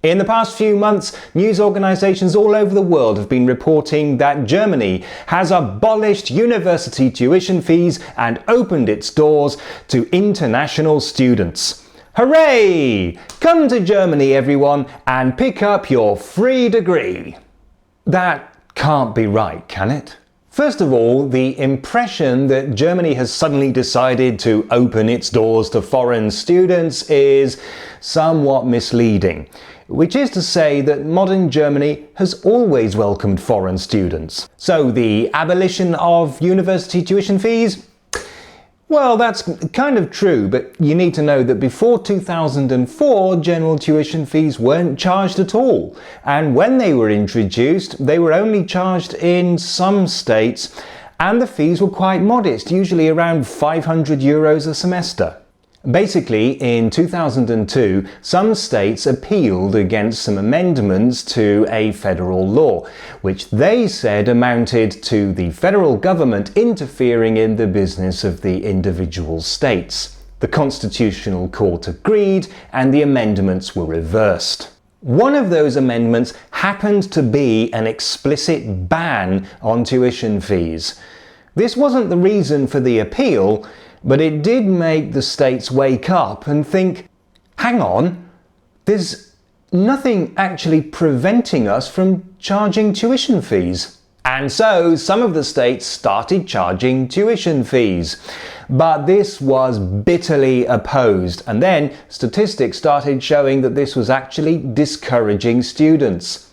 In the past few months, news organisations all over the world have been reporting that Germany has abolished university tuition fees and opened its doors to international students. Hooray! Come to Germany, everyone, and pick up your free degree. That can't be right, can it? First of all, the impression that Germany has suddenly decided to open its doors to foreign students is somewhat misleading, which is to say that modern Germany has always welcomed foreign students. So the abolition of university tuition fees? Well, that's kind of true, but you need to know that before 2004, general tuition fees weren't charged at all. And when they were introduced, they were only charged in some states, and the fees were quite modest, usually around €500 a semester. Basically, in 2002, some states appealed against some amendments to a federal law, which they said amounted to the federal government interfering in the business of the individual states. The Constitutional Court agreed, and the amendments were reversed. One of those amendments happened to be an explicit ban on tuition fees. This wasn't the reason for the appeal, but it did make the states wake up and think, hang on, there's nothing actually preventing us from charging tuition fees. And so some of the states started charging tuition fees. But this was bitterly opposed, and then statistics started showing that this was actually discouraging students.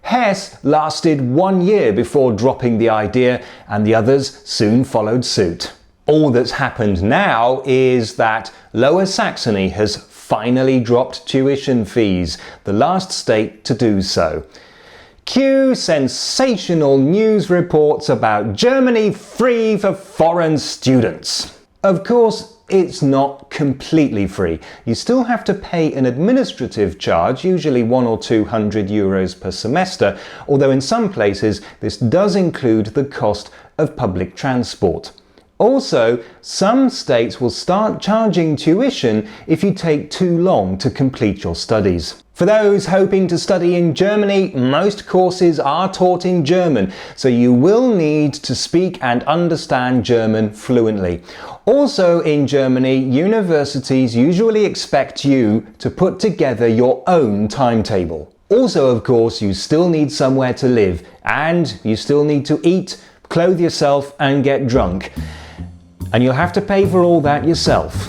Hesse lasted 1 year before dropping the idea, and the others soon followed suit. All that's happened now is that Lower Saxony has finally dropped tuition fees, the last state to do so. Cue sensational news reports about Germany free for foreign students. Of course, it's not completely free. You still have to pay an administrative charge, usually €100 or €200 per semester, although in some places this does include the cost of public transport. Also, some states will start charging tuition if you take too long to complete your studies. For those hoping to study in Germany, most courses are taught in German, so you will need to speak and understand German fluently. Also in Germany, universities usually expect you to put together your own timetable. Also, of course, you still need somewhere to live, and you still need to eat, clothe yourself and get drunk. And you'll have to pay for all that yourself.